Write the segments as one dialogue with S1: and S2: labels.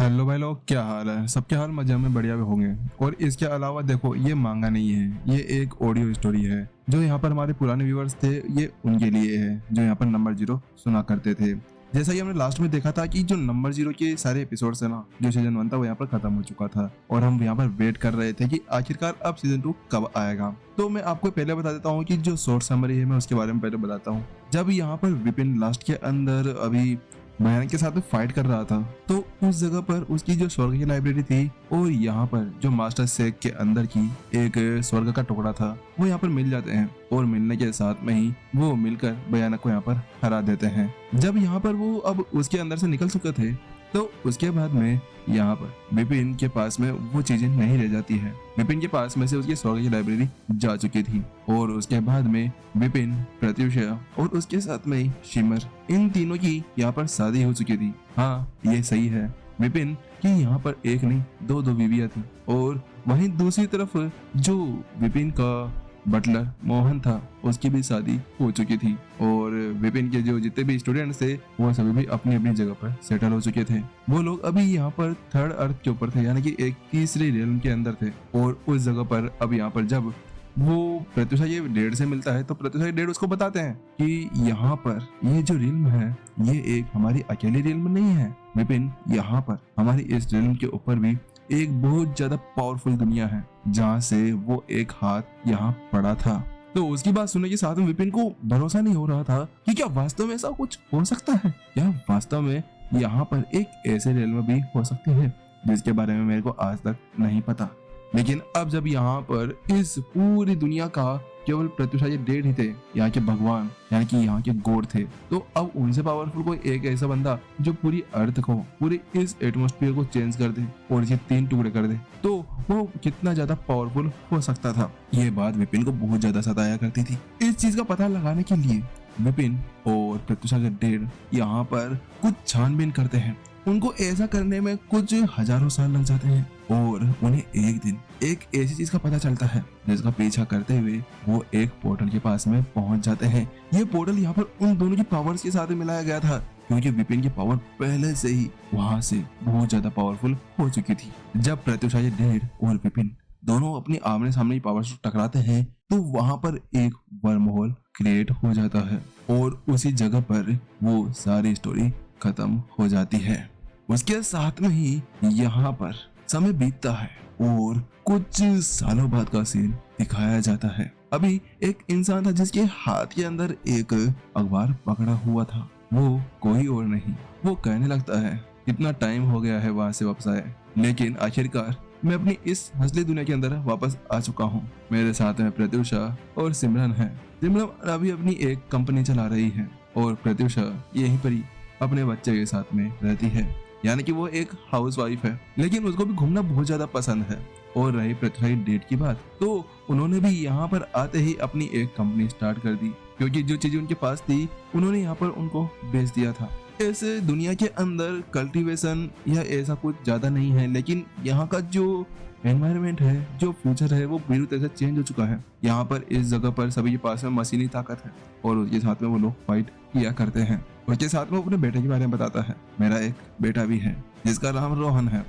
S1: Hello भाई लोग, क्या हाल है? सबके हाल मजे में बढ़िया भी होंगे। और इसके अलावा देखो, ये मांगा नहीं है, ये एक ऑडियो स्टोरी है जो यहाँ पर हमारे पुराने व्यूवर्स थे, ये उनके लिए है जो यहाँ पर नंबर 0 सुना करते थे। जैसा कि हमने लास्ट में देखा था कि जो नंबर 0 के सारे एपिसोड्स है ना, जो सीजन 1 था वो यहाँ पर खत्म हो चुका था और हम यहाँ पर वेट कर रहे थे कि आखिरकार अब सीजन 2 कब आएगा। तो मैं आपको पहले बता देता हूँ कि जो शॉर्ट समरी है मैं उसके बारे में पहले बताता हूँ। जब यहाँ पर विपिन लास्ट के अंदर अभी भयानक के साथ में फाइट कर रहा था, तो उस जगह पर उसकी जो स्वर्ग की लाइब्रेरी थी और यहाँ पर जो मास्टर शेख के अंदर की एक स्वर्ग का टुकड़ा था वो यहाँ पर मिल जाते हैं और मिलने के साथ में ही वो मिलकर भयानक को यहाँ पर हरा देते हैं। जब यहाँ पर वो अब उसके अंदर से निकल चुके थे, तो उसके बाद में यहाँ पर विपिन के पास में वो चीजें नहीं रह जाती है। विपिन के पास में से उसकी स्वर्ग की लाइब्रेरी जा चुकी थी और उसके बाद में विपिन, प्रत्युषा और उसके साथ में ही शिमर, इन तीनों की यहाँ पर शादी हो चुकी थी। हाँ, ये सही है, विपिन की यहाँ पर एक नहीं दो बीवियां थी और वहीं दूसरी तरफ जो विपिन का बटलर मोहन था उसकी भी शादी हो चुकी थी और विपिन के जो जितने भी स्टूडेंट्स थे वो सभी भी अपनी अपनी जगह पर सेटल हो चुके थे। वो लोग अभी यहाँ पर थर्ड अर्थ के ऊपर थे, यानी कि एक तीसरे रियल्म के अंदर थे और उस जगह पर अब यहाँ पर जब वो प्रत्युषा ये डेड से मिलता है तो प्रत्युषा ये डेड उसको बताते हैं कि यहाँ पर ये जो रियल्म है ये एक हमारी अकेली रियल्म नहीं है विपिन, यहाँ पर हमारी इस रियल्म के ऊपर भी एक बहुत ज्यादा पावरफुल दुनिया है जहाँ से वो एक हाथ यहाँ पड़ा था। तो उसकी बात सुनने के साथ में विपिन को भरोसा नहीं हो रहा था कि क्या वास्तव में ऐसा कुछ हो सकता है, क्या वास्तव में यहाँ पर एक ऐसे रियल्म भी हो सकती है जिसके बारे में मेरे को आज तक नहीं पता। लेकिन अब जब यहाँ पर इस पूरी दुनिया का केवल प्रत्युषा ये डेड ही थे, यहाँ के भगवान यानी कि यहाँ के गॉड थे, तो अब उनसे पावरफुल कोई एक ऐसा बंदा जो पूरी अर्थ को, पूरी इस एटमॉस्फेयर को चेंज कर दे और इसे 3 टुकड़े कर दे, तो वो कितना ज्यादा पावरफुल हो सकता था। ये बात विपिन को बहुत ज्यादा सताया करती थी। इस चीज का पता लगाने के लिए विपिन और प्रत्युषा के डेड यहाँ पर कुछ छानबीन करते हैं। उनको ऐसा करने में कुछ हजारों साल लग जाते हैं और उन्हें एक दिन एक ऐसी चीज का पता चलता है जिसका पीछा करते हुए वो एक पोर्टल के पास में पहुंच जाते हैं। ये पोर्टल यहाँ पर उन दोनों की पावर्स के साथ मिलाया गया था क्योंकि विपिन की पावर पहले से ही वहां से बहुत ज्यादा पावरफुल हो चुकी थी। जब प्रत्युषा डेड और विपिन दोनों अपनी आमने सामने पावर्स टकराते हैं तो वहां पर एक वर्महोल क्रिएट हो जाता है और उसी जगह पर वो सारी स्टोरी खत्म हो जाती है। उसके साथ में ही यहाँ पर समय बीतता है और कुछ सालों बाद का सीन दिखाया जाता है। अभी एक इंसान था जिसके हाथ के अंदर एक अखबार पकड़ा हुआ था। वो कोई और नहीं, वो कहने लगता है कितना टाइम हो गया है वहां से वापस आए, लेकिन आखिरकार मैं अपनी इस असली दुनिया के अंदर वापस आ चुका हूँ। मेरे साथ में प्रत्युषा और सिमरन है। सिमरन अभी अपनी एक कंपनी चला रही है और प्रत्युषा यहीं पर ही अपने बच्चे के साथ में रहती है, यानी कि वो एक हाउसवाइफ है, लेकिन उसको भी घूमना बहुत ज्यादा पसंद है। और रही प्रत्युषा की डेट की बात, तो उन्होंने भी यहाँ पर आते ही अपनी एक कंपनी स्टार्ट कर दी क्योंकि जो चीजें उनके पास थी उन्होंने यहाँ पर उनको बेच दिया था। ऐसे दुनिया के अंदर कल्टीवेशन या ऐसा कुछ ज्यादा नहीं है, लेकिन यहाँ का जो एनवायरनमेंट है, जो फ्यूचर है, वो पूरी तरह से चेंज हो चुका है। यहाँ पर इस जगह पर सभी के पास में मशीनी ताकत है और उसके साथ में वो लोग फाइट किया करते हैं। उसके साथ में अपने बेटे के बारे में बताता है। मेरा एक बेटा भी है जिसका नाम रोहन है।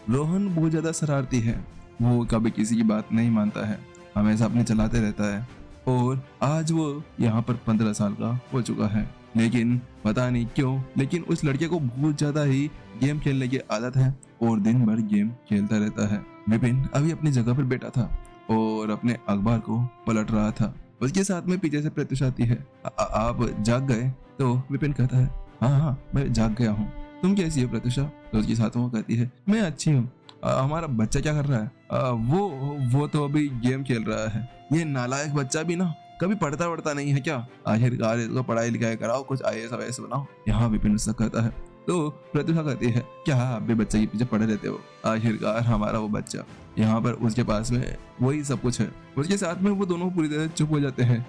S1: रोहन बहुत ज्यादा शरारती है, वो कभी किसी की बात नहीं मानता है, हमेशा अपने चलाते रहता है और आज वो यहाँ पर 15 साल का हो चुका है। लेकिन पता नहीं क्यों, लेकिन उस लड़के को बहुत ज्यादा ही गेम खेलने की आदत है और दिन भर गेम खेलता रहता है। विपिन अभी अपनी जगह पर बैठा था और अपने अखबार को पलट रहा था। उसके साथ में पीछे से प्रत्युषा आती है। आप जाग गए? तो विपिन कहता है हाँ मैं जाग गया हूँ। तुम कैसी हो प्रत्युषा? तो उसके साथ वो कहती है मैं अच्छी हूँ। हमारा बच्चा क्या कर रहा है? वो तो अभी गेम खेल रहा है। ये नालायक बच्चा भी ना कभी पढ़ता नहीं है क्या? आखिरकार इसको पढ़ाई लिखाई कराओ, कुछ IAS बनाओ। यहाँ विपिन उससे कहता है। तो प्रत्युषा कहती है क्या आप भी बच्चे के पीछे पड़े रहते हो? आखिरकार हमारा वो बच्चा, यहाँ पर उसके पास में वही सब कुछ है। उसके साथ में वो दोनों पूरी तरह चुप हो जाते हैं।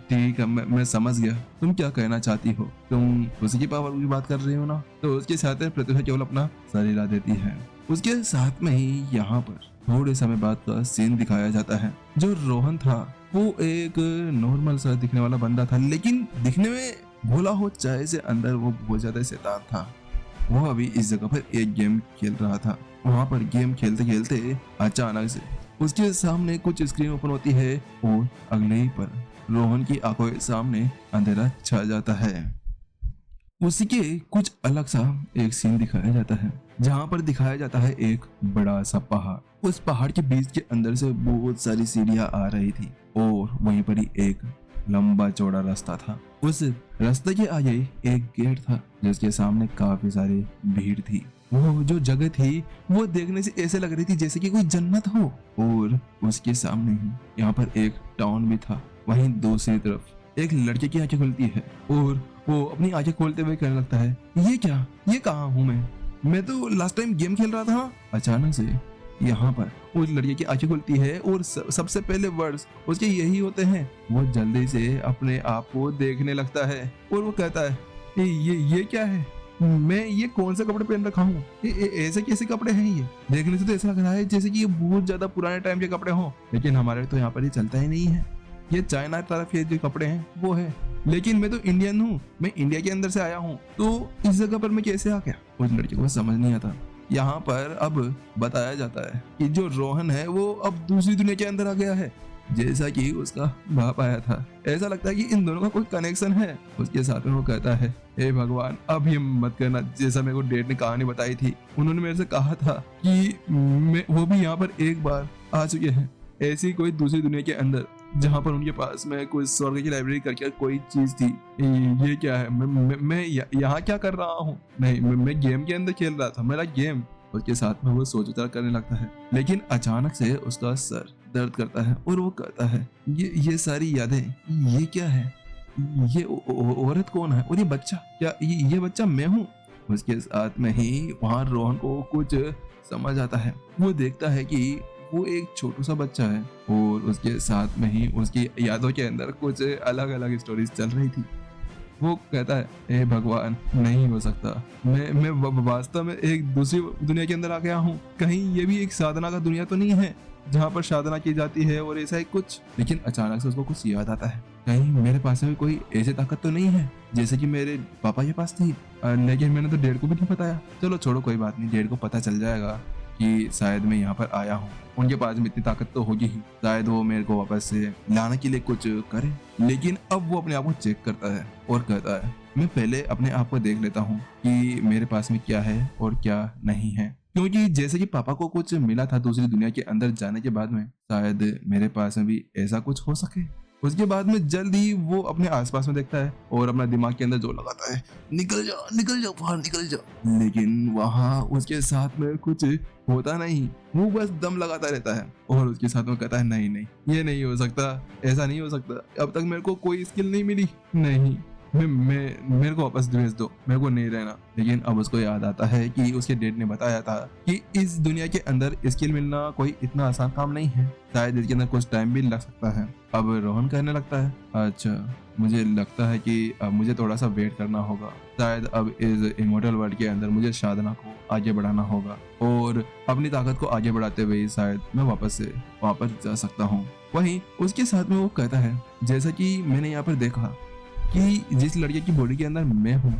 S1: ठीक है, मैं समझ गया तुम क्या कहना चाहती हो, तुम उसी की पावर की बात कर रही हो ना? तो उसके साथ में प्रत्युषा केवल अपना सर हिला देती है। उसके साथ में ही यहाँ पर थोड़े समय बाद का सीन दिखाया जाता है। जो रोहन था वो एक नॉर्मल सा दिखने वाला बंदा था, लेकिन दिखने में भोला हो चाहे से अंदर वो बहुत ज्यादा शैतान था। वो अभी इस जगह पर एक गेम खेल रहा था। वहाँ पर गेम खेलते खेलते अचानक से उसके सामने कुछ स्क्रीन ओपन होती है और अगले ही पर रोहन की आंखों के सामने अंधेरा छा जाता है। उसी के कुछ अलग सा एक सीन दिखाया जाता है, जहाँ पर दिखाया जाता है एक बड़ा सा पहाड़। उस पहाड़ के बीच के अंदर से बहुत सारी सीढ़ियां आ रही थी और वहीं पर ही एक लंबा चौड़ा रास्ता था। उस रास्ते के आगे एक गेट था जिसके सामने काफी सारी भीड़ थी। वो जो जगह थी वो देखने से ऐसे लग रही थी जैसे कि कोई जन्नत हो, और उसके सामने ही यहाँ पर एक टाउन भी था। वहीं दूसरी तरफ एक लड़के की आंखें खुलती है और वो अपनी आंखें खोलते हुए कहने लगता है, ये क्या, ये कहाँ हूँ मैं तो लास्ट टाइम गेम खेल रहा था। अचानक से यहाँ पर उस लड़के की आंखें खुलती है और सबसे पहले वर्ड्स उसके यही होते हैं। वो जल्दी से अपने आप को देखने लगता है और वो कहता है, ये क्या है, मैं ये कौन से कपड़े पहन रखा हूँ, ऐसे कैसे कपड़े हैं। ये देखने से तो ऐसा लग रहा है जैसे कि ये बहुत ज्यादा पुराने टाइम के कपड़े हों, लेकिन हमारे तो यहाँ पर ये चलता ही नहीं है। ये चाइना तरफ ये जो कपड़े हैं वो है, लेकिन मैं तो इंडियन हूँ, मैं इंडिया के अंदर से आया हूँ, तो इस जगह पर मैं कैसे आ गया। उस लड़के को समझ नहीं आता। यहाँ पर अब बताया जाता है कि जो रोहन है वो अब दूसरी दुनिया के अंदर आ गया है, जैसा कि उसका बाप आया था। ऐसा लगता है कि इन दोनों का कोई कनेक्शन है। उसके साथ में वो कहता है, हे भगवान अब ये मत करना, जैसा मेरे को डेट ने कहानी बताई थी, उन्होंने मेरे से कहा था कि वो भी यहाँ पर एक बार आ चुके हैं, ऐसी कोई दूसरी दुनिया के अंदर, जहाँ पर उनके पास में कोई स्वर्ग की लाइब्रेरी करके कोई चीज थी। ये क्या है, मैं यहाँ क्या कर रहा हूँ। नहीं, मैं गेम के अंदर खेल रहा था, मेरा गेम। उसके साथ में वो सोच विचार करने लगता है, लेकिन अचानक से उसका सर दर्द करता है और वो कहता है, ये सारी यादें, ये क्या है, ये औरत कौन है और ये बच्चा, क्या ये बच्चा मैं हूँ। उसके साथ में ही वहाँ रोहन को कुछ समझ आता है। वो देखता है कि वो एक छोटा सा बच्चा है और उसके साथ में ही उसकी यादों के अंदर कुछ अलग अलग स्टोरीज चल रही थी। वो कहता है, हे भगवान नहीं हो सकता, मैं वास्तव में एक दूसरी दुनिया के अंदर आ गया हूँ। कहीं ये भी एक साधना का दुनिया तो नहीं है जहाँ पर साधना की जाती है और ऐसा ही कुछ। लेकिन अचानक से उसको कुछ याद आता है, कहीं मेरे पास में कोई ऐसी ताकत तो नहीं है जैसे कि मेरे पापा के पास थी। लेकिन मैंने तो डैड को भी नहीं बताया। चलो छोड़ो, कोई बात नहीं, डैड को पता चल जाएगा कि शायद मैं यहाँ पर आया हूँ। उनके पास में इतनी ताकत तो होगी ही, शायद वो मेरे को वापस से लाने के लिए कुछ करे। लेकिन अब वो अपने आप को चेक करता है और कहता है, मैं पहले अपने आप को देख लेता हूँ कि मेरे पास में क्या है और क्या नहीं है, क्योंकि जैसे कि पापा को कुछ मिला था दूसरी दुनिया के अंदर जाने के बाद में, शायद मेरे पास में भी ऐसा कुछ हो सके। उसके बाद में जल्द ही वो अपने आसपास में देखता है और अपना दिमाग के अंदर जोर लगाता है, निकल जाओ बाहर निकल जाओ। लेकिन वहाँ उसके साथ में कुछ होता नहीं, वो बस दम लगाता रहता है और उसके साथ में कहता है, नहीं ये नहीं हो सकता, ऐसा नहीं हो सकता, अब तक मेरे को कोई स्किल नहीं मिली, नहीं मेरे को वापस भेज दो, मेरे को नहीं रहना। लेकिन अब उसको याद आता है कि उसके डैड ने बताया था कि इस दुनिया के अंदर स्किल मिलना कोई इतना आसान काम नहीं है, शायद इसके अंदर कुछ टाइम भी लग सकता है। अब रोहन कहने लगता है, अच्छा मुझे लगता है कि अब मुझे थोड़ा सा वेट करना होगा, शायद अब इस इमोर्टल वर्ल्ड के अंदर मुझे साधना को आगे बढ़ाना होगा और अपनी ताकत को आगे बढ़ाते हुए शायद मैं वापस जा सकता हूँ। वहीं उसके साथ में वो कहता है, जैसा कि मैंने यहाँ पर देखा कि जिस लड़के की बॉडी के अंदर मैं हूँ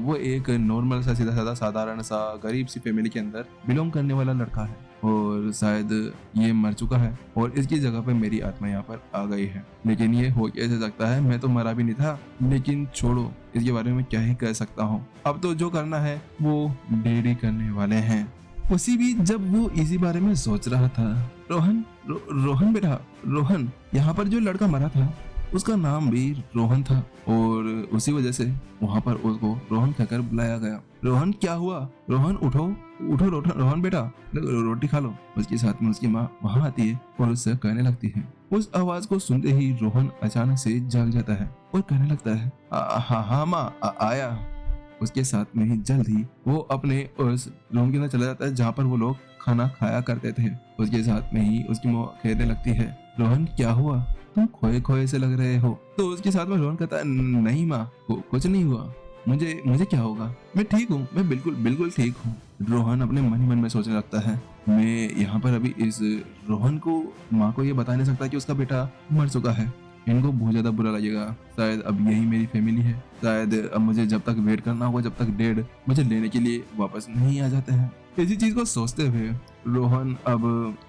S1: वो एक नॉर्मल सा सीधा साधा साधारण सा गरीब सी फैमिली के अंदर बिलोंग करने वाला लड़का है और शायद ये मर चुका है और इसकी जगह पे मेरी आत्मा यहाँ पर आ गई है। लेकिन ये हो कैसे सकता है, मैं तो मरा भी नहीं था। लेकिन छोड़ो, इसके बारे में क्या ही कह सकता हूँ, अब तो जो करना है वो डैडी करने वाले हैं। उसी भी जब वो इसी बारे में सोच रहा था, रोहन बेटा, रोहन, यहाँ पर जो लड़का मरा था उसका नाम भी रोहन था और उसी वजह से वहाँ पर उसको रोहन कहकर बुलाया गया। रोहन क्या हुआ, रोहन उठो रोहन बेटा, रोटी खा लो। उसके साथ में उसकी माँ वहाँ आती है और उससे कहने लगती है। उस आवाज को सुनते ही रोहन अचानक से जाग जाता है और कहने लगता है, हाँ माँ आया। उसके साथ में ही जल्द ही वो अपने उस रूम के अंदर चला जाता है जहाँ पर वो लोग खाना खाया करते थे। उसके साथ में ही उसकी माँ कहने लगती है, रोहन क्या हुआ, तुम खोए से लग रहे हो। तो उसके साथ में रोहन कहता है, नहीं माँ, कुछ नहीं हुआ, मुझे क्या होगा, मैं ठीक हूँ, मैं बिल्कुल ठीक हूँ। रोहन अपने मन ही मन में सोचने लगता है, मैं यहाँ पर अभी इस रोहन को माँ को ये बता नहीं सकता कि उसका बेटा मर चुका है, इनको बहुत ज्यादा बुरा लगेगा। शायद अब यही मेरी फैमिली है। शायद अब मुझे जब तक वेट करना होगा जब तक डैड मुझे लेने के लिए वापस नहीं आ जाते हैं। इसी चीज को सोचते हुए रोहन अब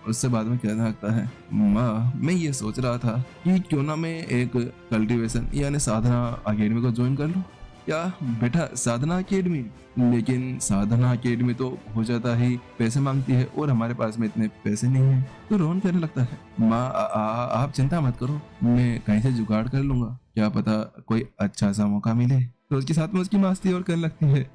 S1: उससे बाद में कहने लगता है, माँ मैं ये सोच रहा था कि क्यों ना मैं एक कल्टीवेशन यानी साधना अकेडमी को ज्वाइन कर लूं। क्या बेटा साधना अकेडमी? लेकिन साधना अकेडमी तो बहुत ज्यादा ही पैसे मांगती है और हमारे पास में इतने पैसे नहीं है। तो रोहन कहने लगता है, माँ आप चिंता मत करो, मैं कहीं से जुगाड़ कर लूंगा, क्या पता कोई अच्छा सा मौका मिले। तो उसके साथ में उसकी मस्ती और करने लगती है।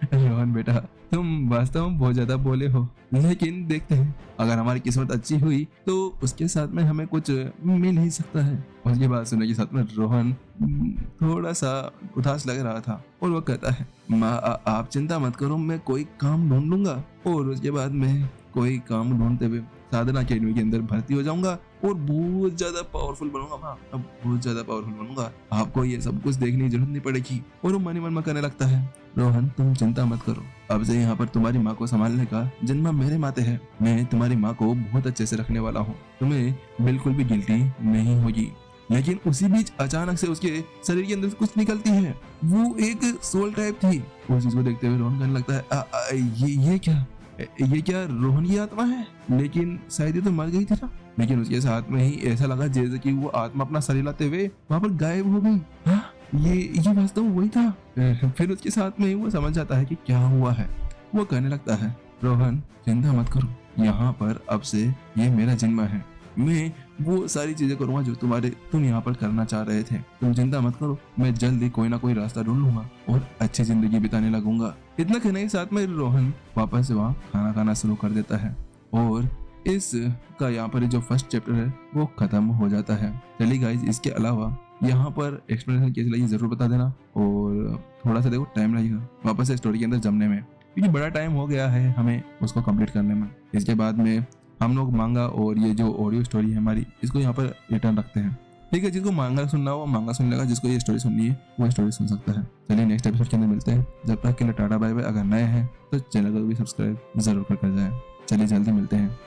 S1: रोहन बेटा तुम वास्तव में बहुत ज्यादा बोले हो, लेकिन देखते हैं अगर हमारी किस्मत अच्छी हुई तो उसके साथ में हमें कुछ मिल ही सकता है। उसके बाद सुनने के साथ में रोहन थोड़ा सा उदास लग रहा था और वो कहता है, माँ आप चिंता मत करो, मैं कोई काम ढूंढ लूंगा और उसके बाद मैं कोई काम ढूंढते हुए साधना अकेडमी के अंदर भर्ती हो जाऊंगा और बहुत ज्यादा पावरफुल बनूंगा। माँ अब बहुत ज्यादा पावरफुल बनूंगा, आपको ये सब कुछ देखने की जरूरत नहीं पड़ेगी। और वो मन ही मन में कहने लगता है, रोहन तुम चिंता मत करो, अब से यहाँ पर तुम्हारी माँ को संभालने का जिम्मा मेरे माथे है। मैं तुम्हारी माँ को बहुत अच्छे से रखने वाला हूँ, तुम्हें बिल्कुल भी गिल्टी नहीं होगी। लेकिन उसी बीच अचानक से उसके शरीर के अंदर से कुछ निकलती है, वो एक सोल टाइप थी। उस चीज को देखते हुए रोहन कहने लगता है, ये क्या रोहन की आत्मा है? लेकिन शायद ये तो मर गई थी ना। लेकिन उसके साथ में ही ऐसा लगा जैसे कि वो आत्मा अपना शरीर लाते हुए वहां पर गायब हो गई। हाँ, ये वास्तव में वही था। फिर उसके साथ में ही वो समझ जाता है कि क्या हुआ है। वो कहने लगता है, रोहन चिंता मत करो, यहाँ पर अब से ये मेरा जिम्मा है, मैं वो सारी चीजें करूंगा जो तुम यहाँ पर करना चाह रहे थे। तुम चिंता मत करो, मैं जल्द ही कोई ना कोई रास्ता ढूंढ लूंगा और अच्छी जिंदगी बिताने लगूंगा। इतना कहने के साथ में रोहन वापस से वहाँ खाना खाना शुरू कर देता है और इस का यहाँ पर जो फर्स्ट चैप्टर है वो खत्म हो जाता है। चलिए गाइस, इसके अलावा यहाँ पर एक्सप्लेनेशन कैसी लगी जरूर बता देना और थोड़ा सा देखो टाइम लगेगा वापस से स्टोरी के अंदर जमने में, क्योंकि बड़ा टाइम हो गया है हमें उसको कंप्लीट करने में। इसके बाद में हम लोग मांगा और ये जो ऑडियो स्टोरी है हमारी, इसको यहाँ पर रिटर्न रखते हैं। ठीक है, जिसको मांगा सुनना हो मांगा सुन लेगा, जिसको ये स्टोरी सुननी है वो स्टोरी सुन सकता है। चलिए नेक्स्ट एपिसोड के अंदर मिलते हैं, जब तक के लिए टाटा बाय बाय। अगर नए हैं तो चैनल को भी सब्सक्राइब जरूर कर जाए। चलिए जल्दी मिलते हैं।